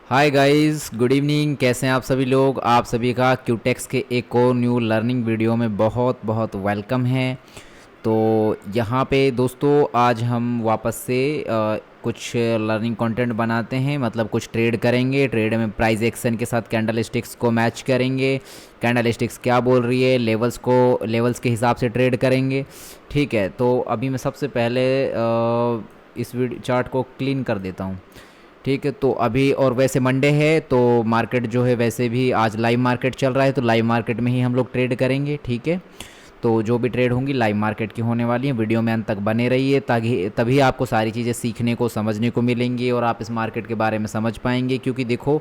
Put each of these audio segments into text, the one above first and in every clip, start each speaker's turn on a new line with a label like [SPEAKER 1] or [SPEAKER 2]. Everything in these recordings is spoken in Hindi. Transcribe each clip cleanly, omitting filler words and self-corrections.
[SPEAKER 1] Hi guys, good evening. कैसे हैं आप सभी लोग? आप सभी का क्यूटेक्स के एक और न्यू लर्निंग वीडियो में बहुत बहुत वेलकम है। तो यहाँ पे दोस्तों आज हम वापस से कुछ लर्निंग कंटेंट बनाते हैं, मतलब कुछ ट्रेड करेंगे। ट्रेड में प्राइस एक्शन के साथ कैंडल स्टिक्स को मैच करेंगे। कैंडल स्टिक्स क्या बोल रही है, लेवल्स के हिसाब से ट्रेड करेंगे। ठीक है, तो अभी मैं सबसे पहले इस वीडियो चार्ट को क्लीन कर देता हूँ। ठीक है, तो अभी और वैसे मंडे है तो मार्केट जो है वैसे भी आज लाइव मार्केट चल रहा है, तो लाइव मार्केट में ही हम लोग ट्रेड करेंगे। ठीक है, तो जो भी ट्रेड होंगी लाइव मार्केट की होने वाली हैं। वीडियो में अंत तक बने रहिए ताकि तभी आपको सारी चीज़ें सीखने को समझने को मिलेंगी और आप इस मार्केट के बारे में समझ पाएंगे। क्योंकि देखो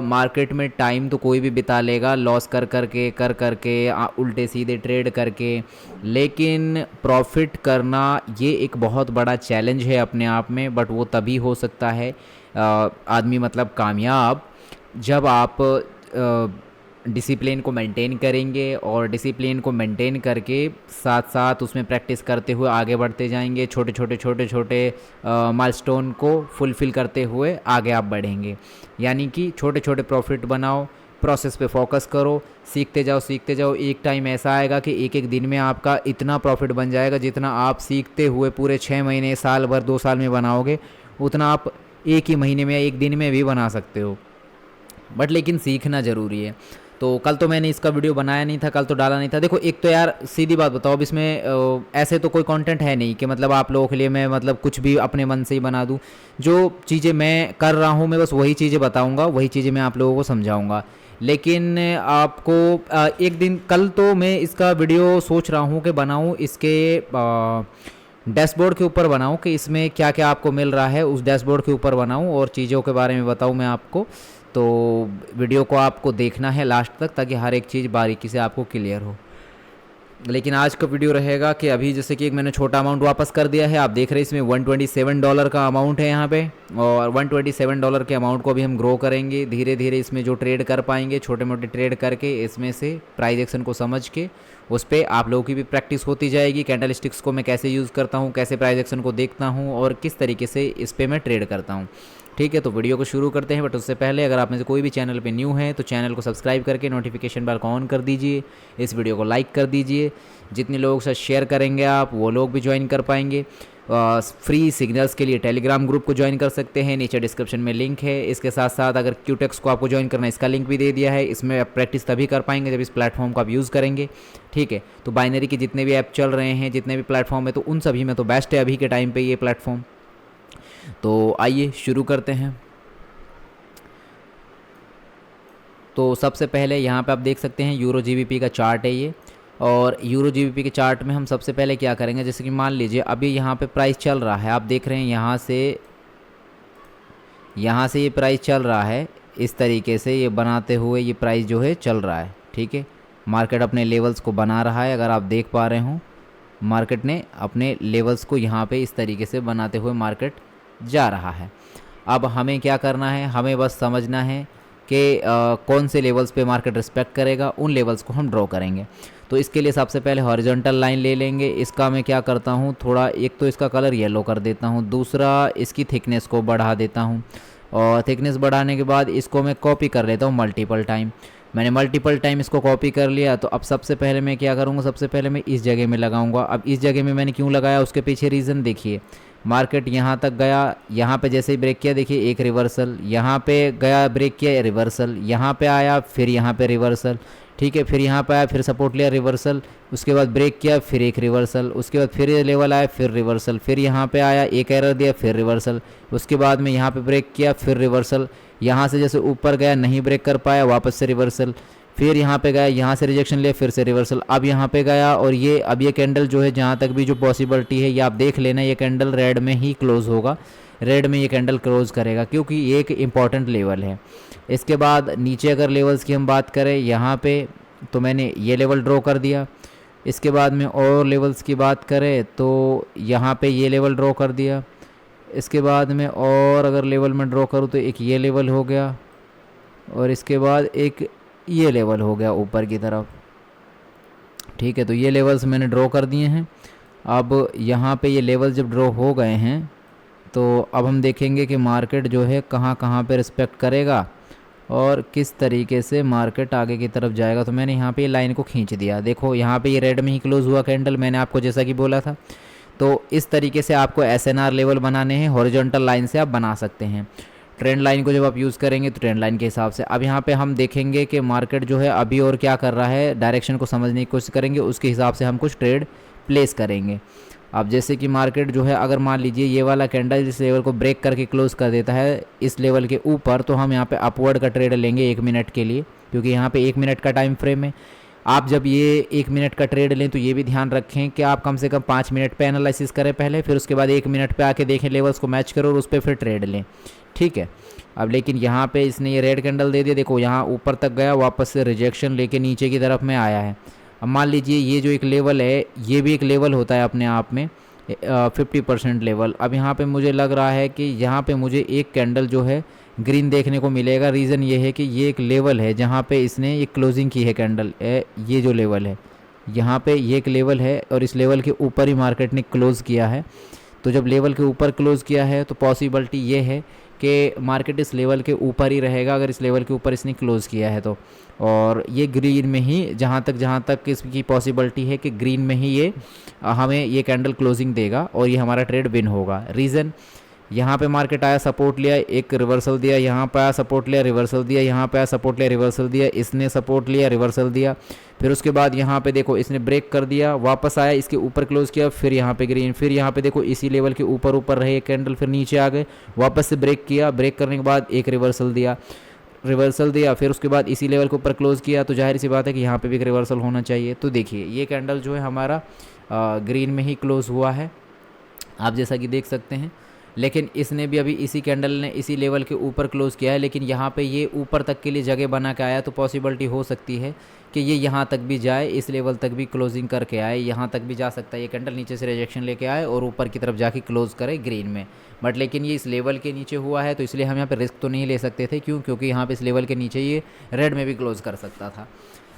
[SPEAKER 1] मार्केट में टाइम तो कोई भी बिता लेगा लॉस कर करके उल्टे सीधे ट्रेड करके, लेकिन प्रॉफिट करना ये एक बहुत बड़ा चैलेंज है अपने आप में। बट वो तभी हो सकता है आदमी मतलब कामयाब, जब आप डिसिप्लिन को मेंटेन करेंगे और डिसिप्लिन को मेंटेन करके साथ साथ उसमें प्रैक्टिस करते हुए आगे बढ़ते जाएंगे। छोटे छोटे माइलस्टोन को फुलफ़िल करते हुए आगे आप बढ़ेंगे। यानी कि छोटे छोटे प्रॉफिट बनाओ, प्रोसेस पे फोकस करो, सीखते जाओ। एक टाइम ऐसा आएगा कि एक एक दिन में आपका इतना प्रॉफिट बन जाएगा जितना आप सीखते हुए पूरे 6 महीने, साल भर, 2 साल में बनाओगे, उतना आप एक ही महीने में, एक दिन में भी बना सकते हो। बट लेकिन सीखना ज़रूरी है। तो कल तो मैंने इसका वीडियो बनाया नहीं था, कल तो डाला नहीं था। देखो एक तो यार सीधी बात बताओ, अब इसमें ऐसे तो कोई कंटेंट है नहीं कि मतलब आप लोगों के लिए मैं मतलब कुछ भी अपने मन से ही बना दूं। जो चीज़ें मैं कर रहा हूं मैं बस वही चीज़ें बताऊंगा, वही चीज़ें मैं आप लोगों को समझाऊंगा। लेकिन आपको एक दिन कल तो मैं इसका वीडियो सोच रहा हूँ कि बनाऊँ इसके डैशबोर्ड के ऊपर बनाऊँ कि इसमें क्या क्या आपको मिल रहा है, उस डैशबोर्ड के ऊपर बनाऊँ और चीज़ों के बारे में बताऊँ मैं आपको। तो वीडियो को आपको देखना है लास्ट तक ताकि हर एक चीज़ बारीकी से आपको क्लियर हो। लेकिन आज का वीडियो रहेगा कि अभी जैसे कि एक मैंने छोटा अमाउंट वापस कर दिया है, आप देख रहे हैं इसमें $127 का अमाउंट है यहाँ पे। और $127 के अमाउंट को अभी हम ग्रो करेंगे धीरे धीरे। इसमें जो ट्रेड कर पाएंगे छोटे मोटे ट्रेड करके, इसमें से प्राइस एक्शन को समझ के उस पर आप लोगों की भी प्रैक्टिस होती जाएगी। कैंडल स्टिक्स को मैं कैसे यूज़ करता हूँ, कैसे प्राइस एक्शन को देखता हूँ और किस तरीके से इस पर मैं ट्रेड करता हूँ। ठीक है, तो वीडियो को शुरू करते हैं। बट उससे पहले अगर आप में से कोई भी चैनल पे न्यू है तो चैनल को सब्सक्राइब करके नोटिफिकेशन बेल को ऑन कर दीजिए। इस वीडियो को लाइक कर दीजिए। जितने लोगों से शेयर करेंगे आप, वो लोग भी ज्वाइन कर पाएंगे। फ्री सिग्नल्स के लिए टेलीग्राम ग्रुप को ज्वाइन कर सकते हैं, नीचे डिस्क्रिप्शन में लिंक है। इसके साथ साथ अगर क्यूटेक्स को आपको ज्वाइन करना है, इसका लिंक भी दे दिया है। इसमें आप प्रैक्टिस तभी कर पाएंगे जब इस प्लेटफॉर्म को आप यूज़ करेंगे। ठीक है, तो बाइनरी के जितने भी ऐप चल रहे हैं, जितने भी प्लेटफॉर्म है, तो उन सभी में तो बेस्ट है अभी के टाइम पे ये प्लेटफॉर्म। तो आइए शुरू करते हैं। तो सबसे पहले यहाँ पे आप देख सकते हैं यूरो जीबीपी का चार्ट है ये। और यूरो जीबीपी के चार्ट में हम सबसे पहले क्या करेंगे, जैसे कि मान लीजिए अभी यहाँ पे प्राइस चल रहा है, आप देख रहे हैं यहाँ से ये प्राइस चल रहा है इस तरीके से, ये बनाते हुए ये प्राइस जो है चल रहा है। ठीक है, मार्केट अपने लेवल्स को बना रहा है, अगर आप देख पा रहे हो मार्केट ने अपने लेवल्स को यहाँ पे इस तरीके से बनाते हुए मार्केट जा रहा है। अब हमें क्या करना है, हमें बस समझना है कि कौन से लेवल्स पे मार्केट रिस्पेक्ट करेगा, उन लेवल्स को हम ड्रॉ करेंगे। तो इसके लिए सबसे पहले हॉरिजॉन्टल लाइन ले लेंगे। इसका मैं क्या करता हूँ, थोड़ा एक तो इसका कलर येलो कर देता हूँ, दूसरा इसकी थिकनेस को बढ़ा देता हूँ। और थिकनेस बढ़ाने के बाद इसको मैं कॉपी कर लेता हूँ मल्टीपल टाइम। मैंने मल्टीपल टाइम इसको कॉपी कर लिया। तो अब सबसे पहले मैं क्या करूँगा, सबसे पहले मैं इस जगह में लगाऊंगा। अब इस जगह में मैंने क्यों लगाया, उसके पीछे रीज़न देखिए। मार्केट यहाँ तक गया, यहाँ पे जैसे ही ब्रेक किया देखिए एक रिवर्सल, यहाँ पे गया ब्रेक किया रिवर्सल, यहाँ पे आया फिर यहाँ पे रिवर्सल। ठीक है, फिर यहाँ पे आया फिर सपोर्ट लिया रिवर्सल, उसके बाद ब्रेक किया फिर एक रिवर्सल, उसके बाद फिर ये लेवल आया फिर रिवर्सल, फिर यहाँ पे आया एक एरर दिया फिर रिवर्सल, उसके बाद में यहाँ पे ब्रेक किया फिर रिवर्सल, यहाँ से जैसे ऊपर गया नहीं ब्रेक कर पाया वापस से रिवर्सल, फिर यहाँ पे गया, यहाँ से रिजेक्शन लिया फिर से रिवर्सल, अब यहाँ पे गया। और ये अब ये कैंडल जो है जहाँ तक भी जो पॉसिबिलिटी है ये आप देख लेना, ये कैंडल रेड में ही क्लोज होगा, रेड में ये कैंडल क्लोज करेगा क्योंकि ये एक इम्पॉर्टेंट लेवल है। इसके बाद नीचे अगर लेवल्स की हम बात करें यहाँ पे, तो मैंने ये लेवल ड्रॉ कर दिया। इसके बाद में और लेवल्स की बात करें तो यहाँ पे ये लेवल ड्रॉ कर दिया। इसके बाद में और अगर लेवल में ड्रॉ करूँ तो एक ये लेवल हो गया और इसके बाद एक ये लेवल हो गया ऊपर की तरफ। ठीक है, तो ये लेवल्स मैंने ड्रॉ कर दिए हैं। अब यहाँ पे ये लेवल जब ड्रॉ हो गए हैं तो अब हम देखेंगे कि मार्केट जो है कहाँ कहाँ पे रिस्पेक्ट करेगा और किस तरीके से मार्केट आगे की तरफ जाएगा। तो मैंने यहाँ पे लाइन को खींच दिया, देखो यहाँ पे ये रेड में ही क्लोज हुआ कैंडल, मैंने आपको जैसा कि बोला था। तो इस तरीके से आपको एसएनआर लेवल बनाने हैं, हॉरिजॉन्टल लाइन से आप बना सकते हैं। ट्रेंड लाइन को जब आप यूज़ करेंगे तो ट्रेंड लाइन के हिसाब से। अब यहाँ पे हम देखेंगे कि मार्केट जो है अभी और क्या कर रहा है, डायरेक्शन को समझने की कोशिश करेंगे, उसके हिसाब से हम कुछ ट्रेड प्लेस करेंगे। अब जैसे कि मार्केट जो है अगर मान लीजिए ये वाला कैंडल इस लेवल को ब्रेक करके क्लोज कर देता है इस लेवल के ऊपर, तो हम यहाँ पे अपवर्ड का ट्रेड लेंगे 1 मिनट के लिए, क्योंकि यहाँ पे 1 मिनट का टाइम फ्रेम है। आप जब ये 1 मिनट का ट्रेड लें तो ये भी ध्यान रखें कि आप कम से कम 5 मिनट पे एनालिसिस करें पहले, फिर उसके बाद 1 मिनट पे आके देखें, लेवल्स को मैच करो और उस पर फिर ट्रेड लें, ठीक है। अब लेकिन यहाँ पे इसने ये रेड कैंडल दे दिया, देखो यहाँ ऊपर तक गया, वापस से रिजेक्शन लेके नीचे की तरफ में आया है। अब मान लीजिए ये जो एक लेवल है ये भी एक लेवल होता है अपने आप में, 50% लेवल। अब यहाँ पे मुझे लग रहा है कि यहाँ पे मुझे एक कैंडल जो है ग्रीन देखने को मिलेगा। रीज़न ये है कि ये एक लेवल है जहाँ पे इसने ये क्लोजिंग की है कैंडल, ये जो लेवल है यहाँ पे ये एक लेवल है और इस लेवल के ऊपर ही मार्केट ने क्लोज़ किया है। तो जब लेवल के ऊपर क्लोज़ किया है तो पॉसिबिलिटी ये है कि मार्केट इस लेवल के ऊपर ही रहेगा, अगर इस लेवल के ऊपर इसने क्लोज़ किया है तो। और ये ग्रीन में ही जहाँ तक इसकी पॉसिबिलिटी है कि ग्रीन में ही ये हमें ये कैंडल क्लोजिंग देगा और ये हमारा ट्रेड विन होगा। रीज़न, यहाँ पे मार्केट आया, सपोर्ट लिया, एक रिवर्सल दिया, यहाँ पे आया सपोर्ट लिया, रिवर्सल दिया, यहाँ पे आया सपोर्ट लिया, रिवर्सल दिया, इसने सपोर्ट लिया, रिवर्सल दिया, फिर उसके बाद यहाँ पे देखो इसने ब्रेक कर दिया, वापस आया, इसके ऊपर क्लोज किया, फिर यहाँ पे ग्रीन, फिर यहाँ पे देखो इसी लेवल के ऊपर रहे एक कैंडल, फिर नीचे आ गए, वापस से ब्रेक किया, ब्रेक करने के बाद एक रिवर्सल दिया, फिर उसके बाद इसी लेवल के ऊपर क्लोज किया। तो जाहिर सी बात है कि यहाँ पे भी एक रिवर्सल होना चाहिए। तो देखिए ये कैंडल जो है हमारा ग्रीन में ही क्लोज हुआ है, आप जैसा कि देख सकते हैं। लेकिन इसने भी अभी इसी कैंडल ने इसी लेवल के ऊपर क्लोज़ किया है, लेकिन यहाँ पे ये ऊपर तक के लिए जगह बना के आया, तो पॉसिबिलिटी हो सकती है कि ये यहाँ तक भी जाए, इस लेवल तक भी क्लोजिंग करके आए, यहाँ तक भी जा सकता है ये कैंडल, नीचे से रिजेक्शन लेके आए और ऊपर की तरफ जाके क्लोज़ करे ग्रीन में। बट लेकिन ये इस लेवल के नीचे हुआ है, तो इसलिए हम यहाँ पे रिस्क तो नहीं ले सकते थे। क्यों? क्योंकि यहाँ पे इस लेवल के नीचे ये रेड में भी क्लोज़ कर सकता था।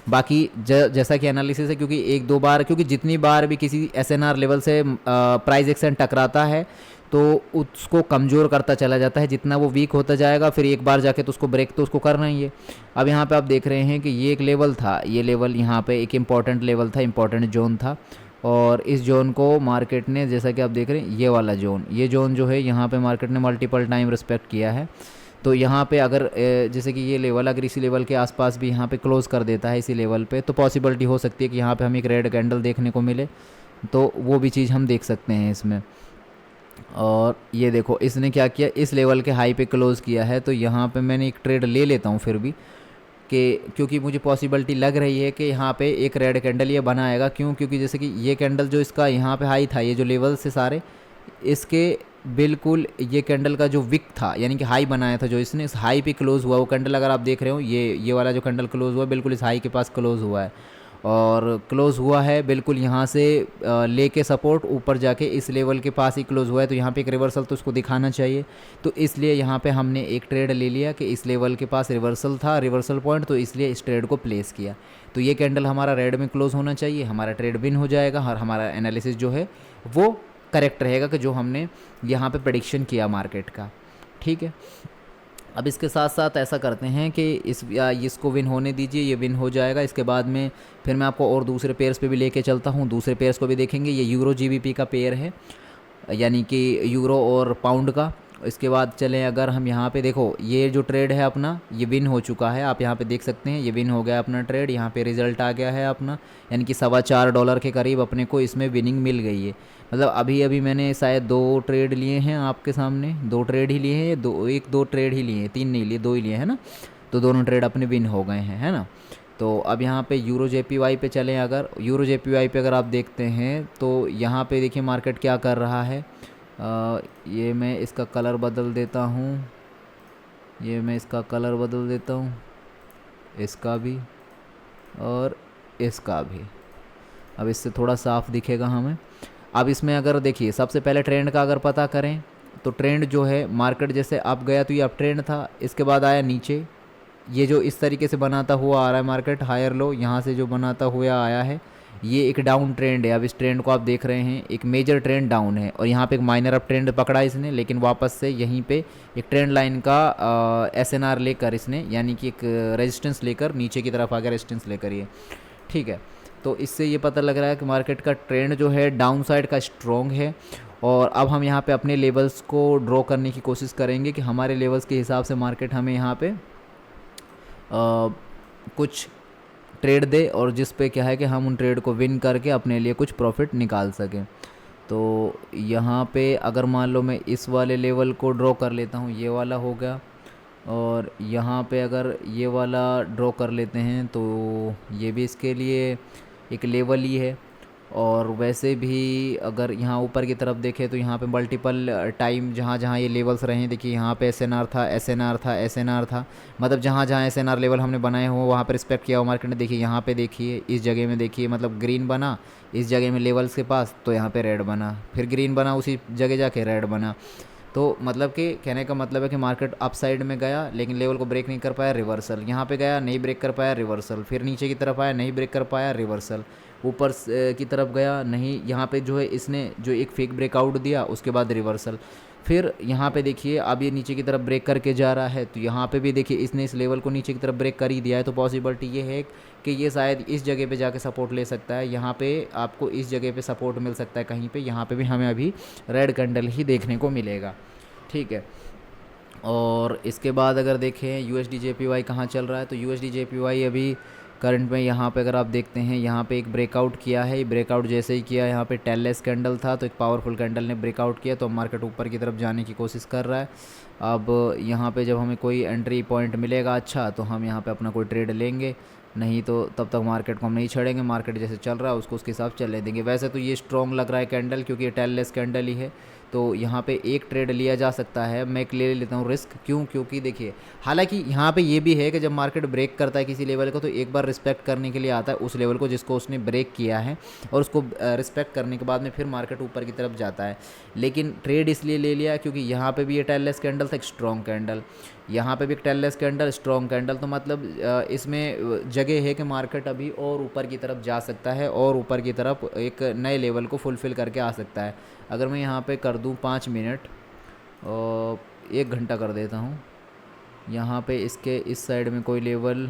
[SPEAKER 1] बाकी जैसा कि एनालिसिस है, क्योंकि एक दो बार, क्योंकि जितनी बार भी किसी एसएनआर लेवल से प्राइस एक्शन टकराता है तो उसको कमज़ोर करता चला जाता है, जितना वो वीक होता जाएगा फिर एक बार जाके तो उसको ब्रेक तो उसको करना ही है। अब यहाँ पे आप देख रहे हैं कि ये एक लेवल था, ये लेवल यहाँ पे एक इम्पॉर्टेंट लेवल था, इम्पॉर्टेंट जोन था, और इस जोन को मार्केट ने, जैसा कि आप देख रहे हैं ये वाला जोन, ये जोन जो है यहाँ पे मार्केट ने मल्टीपल टाइम रिस्पेक्ट किया है। तो यहाँ पे अगर जैसे कि ये लेवल अगर इसी लेवल के आसपास भी यहाँ पे क्लोज़ कर देता है इसी लेवल पे, तो पॉसिबिलिटी हो सकती है कि यहाँ पे हमें एक रेड कैंडल देखने को मिले, तो वो भी चीज़ हम देख सकते हैं इसमें। और ये देखो इसने क्या किया, इस लेवल के हाई पे क्लोज़ किया है, तो यहाँ पे मैंने एक ट्रेड ले लेता हूँ फिर भी, कि क्योंकि मुझे पॉसिबिलिटी लग रही है कि यहाँ पे एक रेड कैंडल ये बनाएगा। क्यों? क्योंकि जैसे कि ये कैंडल जो इसका यहाँ पे हाई था, ये जो लेवल से सारे इसके बिल्कुल ये कैंडल का जो विक था, यानी कि हाई बनाया था जो इसने, इस हाई पे क्लोज़ हुआ वो कैंडल, अगर आप देख रहे हो ये वाला जो कैंडल क्लोज़ हुआ बिल्कुल इस हाई के पास क्लोज़ हुआ है, और क्लोज़ हुआ है बिल्कुल यहाँ से लेके सपोर्ट ऊपर जाके इस लेवल के पास ही क्लोज़ हुआ है। तो यहाँ पे एक रिवर्सल तो उसको दिखाना चाहिए, तो इसलिए यहाँ पे हमने एक ट्रेड ले लिया कि इस लेवल के पास रिवर्सल था, रिवर्सल पॉइंट, तो इसलिए इस ट्रेड को प्लेस किया। तो ये कैंडल हमारा रेड में क्लोज़ होना चाहिए, हमारा ट्रेड विन हो जाएगा और हमारा एनालिसिस जो है वो करेक्ट रहेगा कि जो हमने यहाँ पे प्रेडिक्शन किया मार्केट का, ठीक है। अब इसके साथ साथ ऐसा करते हैं कि इसको विन होने दीजिए, ये विन हो जाएगा। इसके बाद में फिर मैं आपको और दूसरे पेयर्स पे भी लेके चलता हूँ, दूसरे पेयर्स को भी देखेंगे। ये यूरो जीबीपी का पेयर है, यानी कि यूरो और पाउंड का। इसके बाद चलें अगर हम यहाँ पे, देखो ये जो ट्रेड है अपना ये विन हो चुका है, आप यहाँ पे देख सकते हैं ये विन हो गया अपना ट्रेड, यहाँ पे रिज़ल्ट आ गया है अपना, यानी कि $4.25 के करीब अपने को इसमें विनिंग मिल गई है। मतलब अभी मैंने शायद 2 ट्रेड लिए हैं आपके सामने, 2 ट्रेड ही लिए हैं, 2 ट्रेड ही लिए हैं, 3 नहीं लिए, 2 ही लिए हैं ना, तो दोनों ट्रेड अपने विन हो गए हैं, है ना। तो अब यहाँ पे यूरो जेपीवाई पे चलें, अगर यूरो जेपीवाई पे अगर आप देखते हैं तो यहाँ पे देखिए मार्केट क्या कर रहा है। ये मैं इसका कलर बदल देता हूँ, इसका भी और इसका भी, अब इससे थोड़ा साफ दिखेगा हमें। अब इसमें अगर देखिए सबसे पहले ट्रेंड का अगर पता करें तो ट्रेंड जो है मार्केट जैसे अप गया तो ये अप ट्रेंड था, इसके बाद आया नीचे, ये जो इस तरीके से बनाता हुआ आ रहा है मार्केट, हायर लो यहाँ से जो बनाता हुआ आया है, ये एक डाउन ट्रेंड है। अब इस ट्रेंड को आप देख रहे हैं, एक मेजर ट्रेंड डाउन है और यहाँ पे एक माइनर अप ट्रेंड पकड़ा इसने, लेकिन वापस से यहीं पे एक ट्रेंड लाइन का एसएनआर लेकर इसने, यानी कि एक रेजिस्टेंस लेकर नीचे की तरफ आ गया, रेजिस्टेंस लेकर ये, ठीक है। तो इससे ये पता लग रहा है कि मार्केट का ट्रेंड जो है डाउन साइड का स्ट्रॉन्ग है। और अब हम यहाँ पे अपने लेवल्स को ड्रॉ करने की कोशिश करेंगे कि हमारे लेवल्स के हिसाब से मार्केट हमें यहाँ पे कुछ ट्रेड दे, और जिस पे क्या है कि हम उन ट्रेड को विन करके अपने लिए कुछ प्रॉफिट निकाल सकें। तो यहाँ पे अगर मान लो मैं इस वाले लेवल को ड्रॉ कर लेता हूँ, ये वाला हो गया, और यहाँ पे अगर ये वाला ड्रॉ कर लेते हैं तो ये भी इसके लिए एक लेवल ही है। और वैसे भी अगर यहाँ ऊपर की तरफ देखें तो यहाँ पे मल्टीपल टाइम जहाँ जहाँ ये लेवल्स रहे हैं, देखिए यहाँ पे एसएनआर था, एसएनआर था, एसएनआर था, मतलब जहाँ जहाँ एसएनआर लेवल हमने बनाए हो वहाँ पर रिस्पेक्ट किया हो मार्केट ने। देखिए यहाँ पे, देखिए इस जगह में, देखिए मतलब ग्रीन बना इस जगह में लेवल्स के पास, तो यहाँ पे रेड बना, फिर ग्रीन बना उसी जगह जाके रेड बना। तो मतलब कि कहने का मतलब है कि मार्केट अप साइड में गया लेकिन लेवल को ब्रेक नहीं कर पाया, रिवर्सल। यहाँ पे गया नहीं ब्रेक कर पाया, रिवर्सल। फिर नीचे की तरफ आया नहीं ब्रेक कर पाया, रिवर्सल। ऊपर की तरफ गया नहीं, यहाँ पे जो है इसने जो एक फेक ब्रेकआउट दिया उसके बाद रिवर्सल। फिर यहाँ पे देखिए अब ये नीचे की तरफ ब्रेक करके जा रहा है, तो यहाँ पे भी देखिए इसने इस लेवल को नीचे की तरफ ब्रेक कर ही दिया है। तो पॉसिबिलिटी ये है कि ये शायद इस जगह पे जाके सपोर्ट ले सकता है। यहाँ पे आपको इस जगह पे सपोर्ट मिल सकता है कहीं पे, यहाँ पे भी हमें अभी रेड कैंडल ही देखने को मिलेगा, ठीक है। और इसके बाद अगर देखें यूएसडी जेपीवाई कहाँ चल रहा है, तो यूएसडी जेपीवाई अभी करंट में यहाँ पे अगर आप देखते हैं यहाँ पे एक ब्रेकआउट किया है। ब्रेकआउट जैसे ही किया, यहाँ पे टेललेस कैंडल था तो एक पावरफुल कैंडल ने ब्रेकआउट किया, तो मार्केट ऊपर की तरफ जाने की कोशिश कर रहा है। अब यहाँ पे जब हमें कोई एंट्री पॉइंट मिलेगा अच्छा, तो हम यहाँ पे अपना कोई ट्रेड लेंगे, नहीं तो तब तक मार्केट को हम नहीं छेड़ेंगे। मार्केट जैसे चल रहा है उसको उसके हिसाब चलने देंगे। वैसे तो ये स्ट्रॉन्ग लग रहा है कैंडल, क्योंकि ये टेललेस कैंडल ही है, तो यहाँ पे एक ट्रेड लिया जा सकता है। मैं एक ले लेता हूँ रिस्क, क्यों? क्योंकि देखिए हालांकि यहाँ पे ये भी है कि जब मार्केट ब्रेक करता है किसी लेवल को तो एक बार रिस्पेक्ट करने के लिए आता है उस लेवल को जिसको उसने ब्रेक किया है, और उसको रिस्पेक्ट करने के बाद में फिर मार्केट ऊपर की तरफ जाता है। लेकिन ट्रेड इसलिए ले लिया क्योंकि यहाँ पे भी ये टेललेस कैंडल था, एक स्ट्रॉन्ग कैंडल, यहाँ पे भी एक टेललेस कैंडल, स्ट्रॉन्ग कैंडल, तो मतलब इसमें जगह है कि मार्केट अभी और ऊपर की तरफ जा सकता है और ऊपर की तरफ एक नए लेवल को फुलफ़िल करके आ सकता है। अगर मैं यहाँ पे कर दूँ 5 मिनट और 1 घंटा कर देता हूँ, यहाँ पे इसके इस साइड में कोई लेवल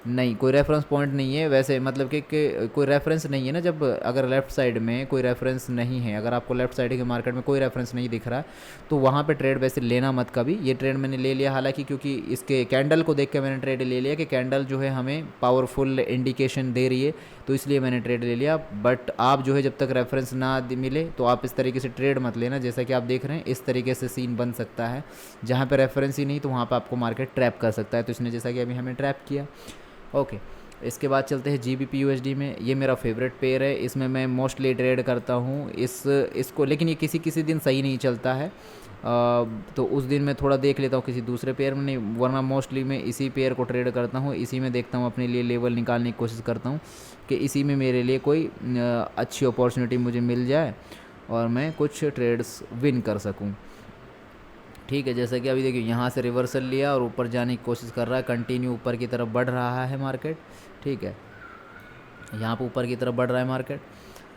[SPEAKER 1] नहीं, कोई रेफरेंस पॉइंट नहीं है वैसे, मतलब कि कोई रेफरेंस नहीं है ना। जब अगर लेफ़्ट साइड में कोई रेफरेंस नहीं है, अगर आपको लेफ़्ट साइड के मार्केट में कोई रेफरेंस नहीं दिख रहा है तो वहाँ पे ट्रेड वैसे लेना मत कभी। ये ट्रेड मैंने ले लिया हालांकि, क्योंकि इसके कैंडल को देख के मैंने ट्रेड ले लिया कि कैंडल जो है हमें पावरफुल इंडिकेशन दे रही है, तो इसलिए मैंने ट्रेड ले लिया। बट आप जो है जब तक रेफरेंस ना मिले तो आप इस तरीके से ट्रेड मत लेना। जैसा कि आप देख रहे हैं इस तरीके से सीन बन सकता है, जहाँ पर रेफरेंस ही नहीं तो वहाँ पर आपको मार्केट ट्रैप कर सकता है। तो इसने जैसा कि अभी हमें ट्रैप किया। ओके, इसके बाद चलते हैं GBP USD में। ये मेरा फेवरेट पेयर है, इसमें मैं मोस्टली ट्रेड करता हूँ इसको, लेकिन ये किसी किसी दिन सही नहीं चलता है, तो उस दिन मैं थोड़ा देख लेता हूँ किसी दूसरे पेयर में, नहीं वरना मोस्टली मैं इसी पेयर को ट्रेड करता हूँ। इसी में देखता हूँ अपने लिए लेवल निकालने की कोशिश करता हूँ कि इसी में मेरे लिए कोई अच्छी अपॉर्चुनिटी मुझे मिल जाए और मैं कुछ ट्रेड्स विन कर सकूँ, ठीक है। जैसे कि अभी देखिए यहाँ से रिवर्सल लिया और ऊपर जाने की कोशिश कर रहा है, कंटिन्यू ऊपर की तरफ बढ़ रहा है मार्केट, ठीक है। यहाँ पे ऊपर की तरफ बढ़ रहा है मार्केट।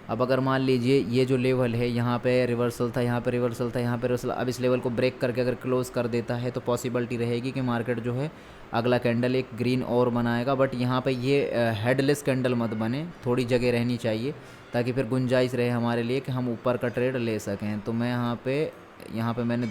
[SPEAKER 1] अब अगर मान लीजिए ये जो लेवल है यहाँ पे रिवर्सल था, यहाँ पे रिवर्सल था, यहाँ पे रिवर्सल, अब इस लेवल को ब्रेक करके अगर क्लोज़ कर देता है तो पॉसिबिलिटी रहेगी कि मार्केट जो है अगला कैंडल एक ग्रीन और बनाएगा। बट यहाँ पे ये हेडलेस कैंडल मत बने, थोड़ी जगह रहनी चाहिए ताकि फिर गुंजाइश रहे हमारे लिए कि हम ऊपर का ट्रेड ले सकें। तो मैं यहाँ पे मैंने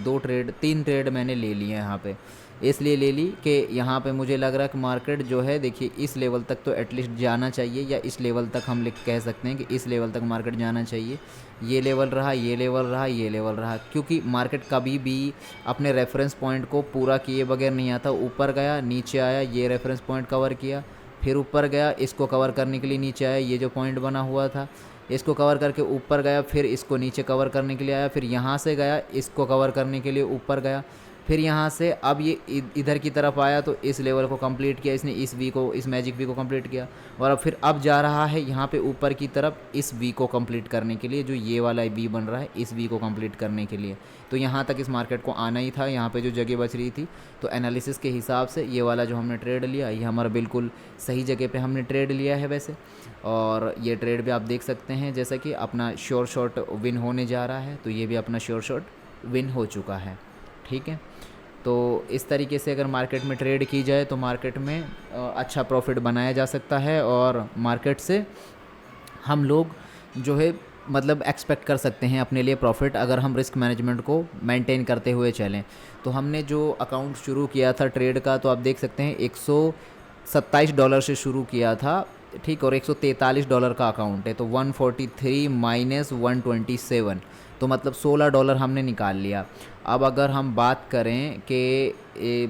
[SPEAKER 1] 3 ट्रेड मैंने ले लिए यहाँ पे, इसलिए ले ली कि यहाँ पे मुझे लग रहा है कि मार्केट जो है देखिए इस लेवल तक तो एटलीस्ट जाना चाहिए, या इस लेवल तक हम कह सकते हैं कि इस लेवल तक मार्केट जाना चाहिए। ये लेवल रहा, ये लेवल रहा, ये लेवल रहा, क्योंकि मार्केट कभी भी अपने रेफरेंस पॉइंट को पूरा किए बगैर नहीं आता। ऊपर गया, नीचे आया, ये रेफरेंस पॉइंट कवर किया, फिर ऊपर गया, इसको कवर करने के लिए नीचे आया, ये जो पॉइंट बना हुआ था इसको कवर करके ऊपर गया, फिर इसको नीचे कवर करने के लिए आया, फिर यहाँ से गया, इसको कवर करने के लिए ऊपर गया, फिर यहाँ से अब ये इधर की तरफ आया तो इस लेवल को कंप्लीट किया इसने, इस वी को, इस मैजिक वी को कंप्लीट किया, और अब फिर अब जा रहा है यहाँ पे ऊपर की तरफ इस वी को कंप्लीट करने के लिए, जो ये वाला वी बन रहा है इस वी को कंप्लीट करने के लिए। तो यहाँ तक इस मार्केट को आना ही था, यहाँ पे जो जगह बच रही थी। तो एनालिसिस के हिसाब से ये वाला जो हमने ट्रेड लिया ये हमारा बिल्कुल सही जगह पे हमने ट्रेड लिया है वैसे। और ये ट्रेड भी आप देख सकते हैं जैसा कि अपना श्योर शॉट विन होने जा रहा है, तो ये भी अपना श्योर शॉट विन हो चुका है। ठीक है, तो इस तरीके से अगर मार्केट में ट्रेड की जाए तो मार्केट में अच्छा प्रॉफिट बनाया जा सकता है, और मार्केट से हम लोग जो है मतलब एक्सपेक्ट कर सकते हैं अपने लिए प्रॉफिट, अगर हम रिस्क मैनेजमेंट को मेंटेन करते हुए चलें। तो हमने जो अकाउंट शुरू किया था ट्रेड का, तो आप देख सकते हैं $127 से शुरू किया था, ठीक, और $143 का अकाउंट है, तो 143 माइनस 127, तो मतलब $16 हमने निकाल लिया। अब अगर हम बात करें कि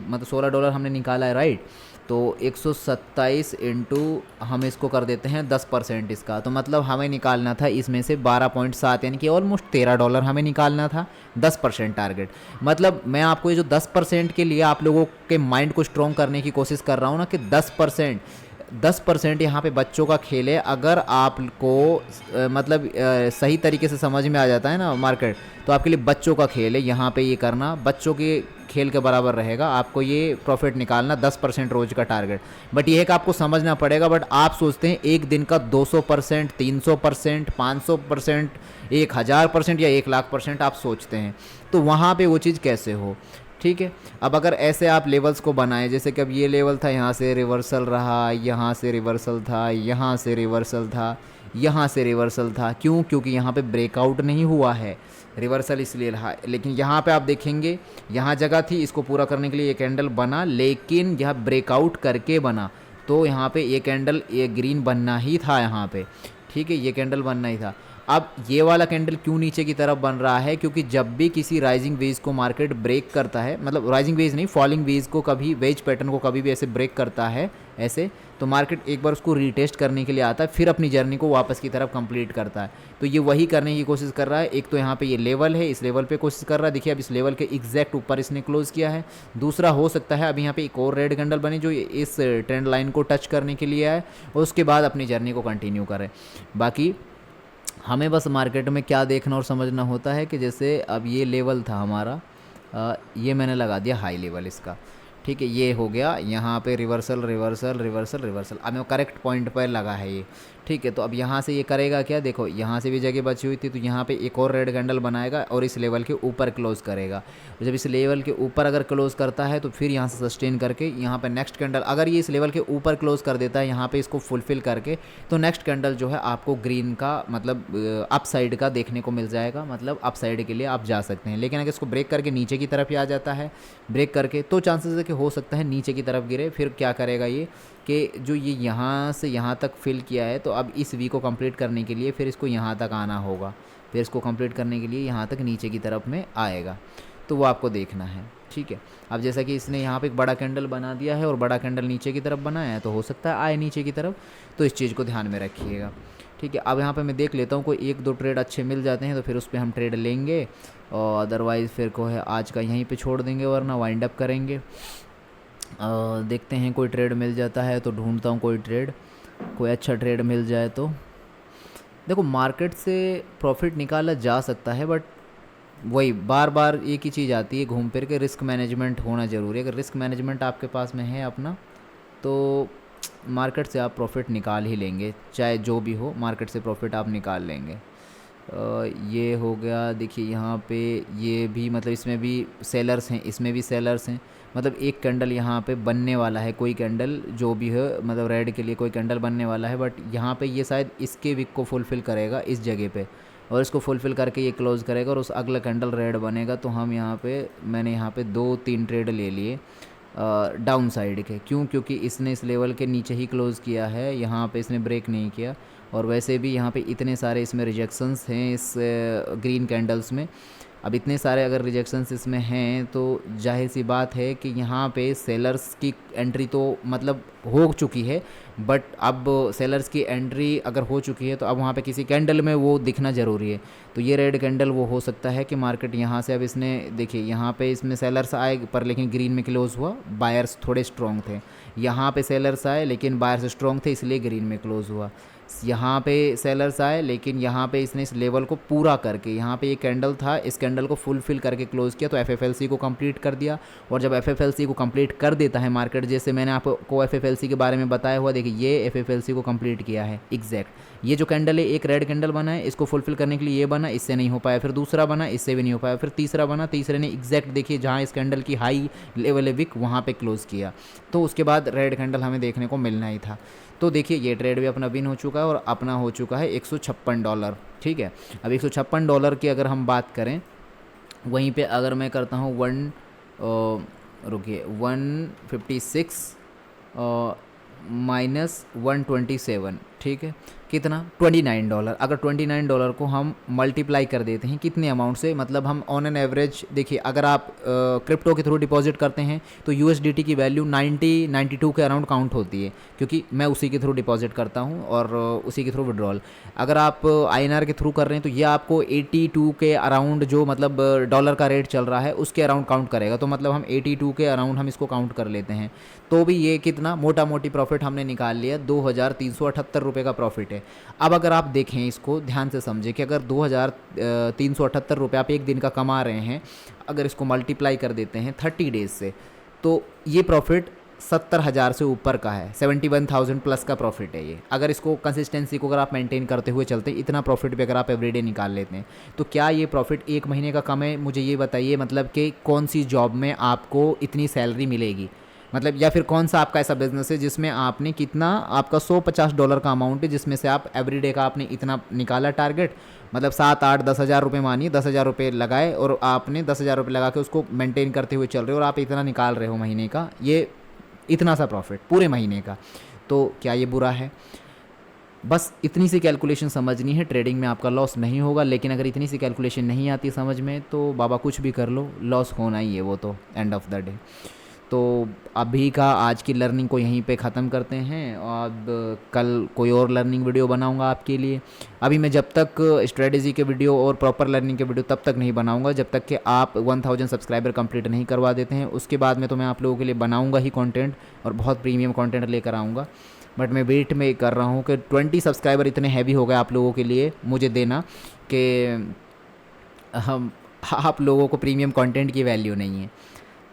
[SPEAKER 1] मतलब $16 हमने निकाला है, राइट, तो 127 इंटू हम इसको कर देते हैं 10% इसका, तो मतलब हमें निकालना था इसमें से 12.7, यानी कि ऑलमोस्ट $13 हमें निकालना था, 10% टारगेट। मतलब मैं आपको ये जो 10% के लिए आप लोगों के माइंड को स्ट्रॉन्ग करने की कोशिश कर रहा हूँ ना, कि 10% यहाँ पे बच्चों का खेल है। अगर आपको मतलब सही तरीके से समझ में आ जाता है ना मार्केट, तो आपके लिए बच्चों का खेल है, यहाँ पे ये करना बच्चों के खेल के बराबर रहेगा। आपको ये प्रॉफिट निकालना 10% रोज का टारगेट, बट ये है कि आपको समझना पड़ेगा। बट आप सोचते हैं एक दिन का 200%, 300%, 500%, 1000% या 1,00,000% आप सोचते हैं, तो वहाँ पे वो चीज़ कैसे हो। ठीक है, अब अगर ऐसे आप लेवल्स को बनाएं, जैसे कि अब ये लेवल था, यहाँ से रिवर्सल रहा, यहाँ से रिवर्सल था, यहाँ से रिवर्सल था, यहाँ से रिवर्सल था, क्यों? क्योंकि यहाँ पे ब्रेकआउट नहीं हुआ है, रिवर्सल इसलिए रहा। लेकिन यहाँ पे आप देखेंगे यहाँ जगह थी इसको पूरा करने के लिए, ये कैंडल बना, लेकिन यह ब्रेकआउट करके बना, तो यहाँ पे ये कैंडल ये ग्रीन बनना ही था यहाँ पे। ठीक है, ये कैंडल बनना ही था। अब ये वाला कैंडल क्यों नीचे की तरफ बन रहा है? क्योंकि जब भी किसी राइजिंग वेज को मार्केट ब्रेक करता है, मतलब राइजिंग वेज नहीं, फॉलिंग वेज को, कभी वेज पैटर्न को कभी भी ऐसे ब्रेक करता है ऐसे, तो मार्केट एक बार उसको रीटेस्ट करने के लिए आता है, फिर अपनी जर्नी को वापस की तरफ कंप्लीट करता है। तो ये वही करने की कोशिश कर रहा है। एक तो यहाँ पे ये लेवल है, इस लेवल पे कोशिश कर रहा है, देखिए अब इस लेवल के एग्जैक्ट ऊपर इसने क्लोज किया है। दूसरा हो सकता है अब यहाँ पे एक और रेड कैंडल बनी जो इस ट्रेंड लाइन को टच करने के लिए है, और उसके बाद अपनी जर्नी को कंटिन्यू करे। बाकी हमें बस मार्केट में क्या देखना और समझना होता है कि जैसे अब ये लेवल था हमारा, ये मैंने लगा दिया हाई लेवल इसका। ठीक है, ये हो गया यहाँ पे रिवर्सल रिवर्सल रिवर्सल रिवर्सल, अब करेक्ट पॉइंट पर लगा है ये। ठीक है, तो अब यहाँ से ये करेगा क्या, देखो यहाँ से भी जगह बची हुई थी, तो यहाँ पे एक और रेड कैंडल बनाएगा और इस लेवल के ऊपर क्लोज करेगा। जब इस लेवल के ऊपर अगर क्लोज करता है तो फिर यहाँ से सस्टेन करके यहाँ पे नेक्स्ट कैंडल, अगर ये इस लेवल के ऊपर क्लोज कर देता है यहाँ पे इसको फुलफिल करके, तो नेक्स्ट कैंडल जो है आपको ग्रीन का मतलब अप साइड का देखने को मिल जाएगा, मतलब अप साइड के लिए आप जा सकते हैं। लेकिन अगर इसको ब्रेक करके नीचे की तरफ ही आ जाता है, ब्रेक करके, तो चांसेस है कि हो सकता है नीचे की तरफ गिरे। फिर क्या करेगा ये कि जो ये यहाँ से यहाँ तक फिल किया है, तो अब इस वी को कंप्लीट करने के लिए फिर इसको यहाँ तक आना होगा, फिर इसको कंप्लीट करने के लिए यहाँ तक नीचे की तरफ में आएगा, तो वो आपको देखना है। ठीक है, अब जैसा कि इसने यहाँ पे एक बड़ा कैंडल बना दिया है और बड़ा कैंडल नीचे की तरफ बनाया है, तो हो सकता है आए नीचे की तरफ, तो इस चीज़ को ध्यान में रखिएगा। ठीक है, अब यहाँ पे मैं देख लेता हूँ कोई एक दो ट्रेड अच्छे मिल जाते हैं तो फिर उस पर हम ट्रेड लेंगे, और अदरवाइज़ फिर को है आज का यहीं पे छोड़ देंगे, वरना वाइंड अप करेंगे। देखते हैं कोई ट्रेड मिल जाता है तो ढूंढता हूँ कोई ट्रेड, कोई अच्छा ट्रेड मिल जाए तो। देखो मार्केट से प्रॉफिट निकाला जा सकता है, बट वही बार बार एक ही चीज़ आती है घूम फिर के, रिस्क मैनेजमेंट होना ज़रूरी है। अगर रिस्क मैनेजमेंट आपके पास में है अपना, तो मार्केट से आप प्रॉफिट निकाल ही लेंगे, चाहे जो भी हो, मार्केट से प्रॉफिट आप निकाल लेंगे। ये हो गया, देखिए यहाँ पे ये भी मतलब इसमें भी सेलर्स हैं, इसमें भी सेलर्स हैं, मतलब एक कैंडल यहाँ पे बनने वाला है, कोई कैंडल जो भी है, मतलब रेड के लिए कोई कैंडल बनने वाला है, बट यहाँ पे ये शायद इसके विक को फुलफ़िल करेगा इस जगह पे, और इसको फुलफ़िल करके ये क्लोज करेगा और उस अगला कैंडल रेड बनेगा। तो हम यहाँ पे मैंने यहाँ पे 2-3 ट्रेड ले लिए डाउन साइड के। क्यों? क्योंकि इसने इस लेवल के नीचे ही क्लोज़ किया है, यहाँ पे इसने ब्रेक नहीं किया, और वैसे भी यहाँ पे इतने सारे इसमें रिजेक्शंस हैं इस ग्रीन कैंडल्स में, अब इतने सारे अगर रिजेक्शंस इसमें हैं तो जाहिर सी बात है कि यहाँ पे सेलर्स की एंट्री तो मतलब हो चुकी है, बट अब सेलर्स की एंट्री अगर हो चुकी है तो अब वहाँ पे किसी कैंडल में वो दिखना ज़रूरी है। तो ये रेड कैंडल वो हो सकता है कि मार्केट यहाँ से अब इसने देखिए यहाँ पे इसमें सेलर्स आए पर लेकिन ग्रीन में क्लोज़ हुआ, बायर्स थोड़े स्ट्रॉन्ग थे। यहाँ पे सेलर्स आए लेकिन बायर्स स्ट्रॉन्ग थे इसलिए ग्रीन में क्लोज़ हुआ। यहाँ पे सेलर्स आए लेकिन यहाँ पे इसने इस लेवल को पूरा करके, यहाँ पे ये कैंडल था, इस कैंडल को फुलफिल करके क्लोज़ किया तो एफएफएलसी को कंप्लीट कर दिया। और जब एफएफएलसी को कंप्लीट कर देता है मार्केट, जैसे मैंने आपको एफएफएलसी के बारे में बताया हुआ, देखिए ये एफएफएलसी को कंप्लीट किया है एग्जैक्ट। ये जो कैंडल है एक रेड कैंडल बना है, इसको फुलफिल करने के लिए ये बना, इससे नहीं हो पाया, फिर दूसरा बना, इससे भी नहीं हो पाया, फिर तीसरा बना, तीसरे ने एग्जैक्ट देखिए जहाँ इस कैंडल की हाई लेवल है विक वहाँ पे क्लोज़ किया। तो उसके बाद रेड कैंडल हमें देखने को मिलना ही था। तो देखिए ये ट्रेड भी अपना विन हो चुका है और अपना हो चुका है $156। ठीक है, अब $156 की अगर हम बात करें, वहीं पे अगर मैं करता हूँ रुकिए 156 माइनस 127, ठीक है, कितना $29। अगर $29 को हम मल्टीप्लाई कर देते हैं कितने अमाउंट से, मतलब हम ऑन एन एवरेज देखिए अगर आप क्रिप्टो के थ्रू डिपॉजिट करते हैं तो USDT की वैल्यू 92 के अराउंड काउंट होती है, क्योंकि मैं उसी के थ्रू डिपॉजिट करता हूं और उसी के थ्रू विड्रॉल। अगर आप INR के थ्रू कर रहे हैं तो ये आपको 82 के अराउंड जो मतलब डॉलर का रेट चल रहा है उसके अराउंड काउंट करेगा। तो मतलब हम 82 के अराउंड हम इसको काउंट कर लेते हैं तो भी ये कितना मोटा मोटी प्रॉफिट हमने निकाल लिया, $2378 का प्रॉफिट है। अब अगर आप देखें इसको ध्यान से समझें कि अगर $2378 आप एक दिन का कमा रहे हैं, अगर इसको मल्टीप्लाई कर देते हैं 30 डेज से, तो ये प्रॉफिट 70,000 से ऊपर का है, 71,000 प्लस का प्रॉफिट है ये। अगर इसको कंसिस्टेंसी को अगर आप मेंटेन करते हुए चलते हैं, इतना प्रॉफिट भी अगर आप एवरीडे निकाल लेते हैं, तो क्या ये प्रॉफिट एक महीने का कम है? मुझे ये बताइए, मतलब कि कौन सी जॉब में आपको इतनी सैलरी मिलेगी, मतलब या फिर कौन सा आपका ऐसा बिजनेस है जिसमें आपने कितना, आपका $150 का अमाउंट है जिसमें से आप एवरीडे का आपने इतना निकाला टारगेट, मतलब 7, 8, 10,000 रुपये मानिए, 10,000 रुपये लगाए और आपने 10,000 रुपये लगा के उसको मेंटेन करते हुए चल रहे हो और आप इतना निकाल रहे हो महीने का, ये इतना सा प्रॉफिट पूरे महीने का, तो क्या ये बुरा है? बस इतनी सी कैलकुलेशन समझनी है, ट्रेडिंग में आपका लॉस नहीं होगा। लेकिन अगर इतनी सी कैलकुलेशन नहीं आती समझ में तो बाबा कुछ भी कर लो, लॉस होना ही है वो तो एंड ऑफ द डे। तो अभी का आज की लर्निंग को यहीं पे ख़त्म करते हैं, अब कल कोई और लर्निंग वीडियो बनाऊंगा आपके लिए। अभी मैं जब तक स्ट्रेटजी के वीडियो और प्रॉपर लर्निंग के वीडियो तब तक नहीं बनाऊंगा जब तक कि आप 1000 सब्सक्राइबर कंप्लीट नहीं करवा देते हैं। उसके बाद में तो मैं आप लोगों के लिए बनाऊंगा ही कंटेंट और बहुत प्रीमियम कंटेंट लेकर आऊँगा। बट मैं वेट में कर रहा हूँ कि 20 सब्सक्राइबर इतने हैवी हो गए आप लोगों के लिए मुझे देना कि हम आप लोगों को प्रीमियम कंटेंट की वैल्यू नहीं है।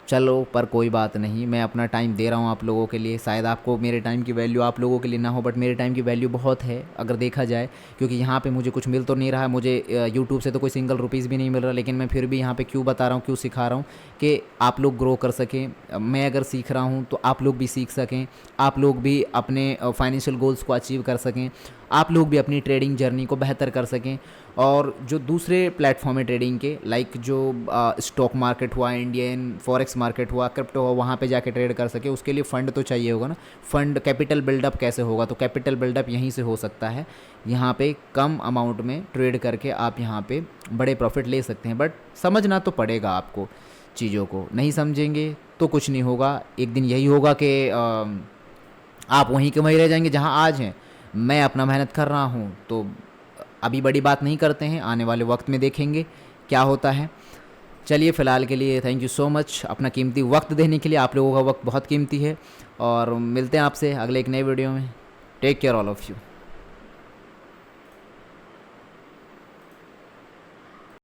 [SPEAKER 1] चलो पर कोई बात नहीं, मैं अपना टाइम दे रहा हूँ आप लोगों के लिए। शायद आपको मेरे टाइम की वैल्यू आप लोगों के लिए ना हो, बट मेरे टाइम की वैल्यू बहुत है अगर देखा जाए, क्योंकि यहाँ पे मुझे कुछ मिल तो नहीं रहा है, मुझे यूट्यूब से तो कोई सिंगल रुपीज़ भी नहीं मिल रहा, लेकिन मैं फिर भी यहाँ पे क्यों बता रहा हूँ, क्यों सिखा रहा हूँ कि आप लोग ग्रो कर सकें। मैं अगर सीख रहा हूँ तो आप लोग भी सीख सकें, आप लोग भी अपने फाइनेंशियल गोल्स को अचीव कर सकें, आप लोग भी अपनी ट्रेडिंग जर्नी को बेहतर कर सकें। और जो दूसरे प्लेटफॉर्म है ट्रेडिंग के, लाइक जो स्टॉक मार्केट हुआ, इंडियन फॉरेक्स मार्केट हुआ, क्रिप्टो हुआ, वहाँ पे जाके ट्रेड कर सके, उसके लिए फ़ंड तो चाहिए होगा ना। फ़ंड कैपिटल बिल्डअप कैसे होगा? तो कैपिटल बिल्डअप यहीं से हो सकता है। यहाँ पे कम अमाउंट में ट्रेड करके आप यहाँ पे बड़े प्रॉफिट ले सकते हैं, बट समझना तो पड़ेगा आपको चीज़ों को। नहीं समझेंगे तो कुछ नहीं होगा। एक दिन यही होगा कि आप वहीं के वहीं रह जाएंगे जहाँ आज हैं। मैं अपना मेहनत कर रहा हूँ तो अभी बड़ी बात नहीं करते हैं, आने वाले वक्त में देखेंगे क्या होता है। चलिए फ़िलहाल के लिए थैंक यू सो मच अपना कीमती वक्त देने के लिए। आप लोगों का वक्त बहुत कीमती है और मिलते हैं आपसे अगले एक नए वीडियो में। Take care all of you.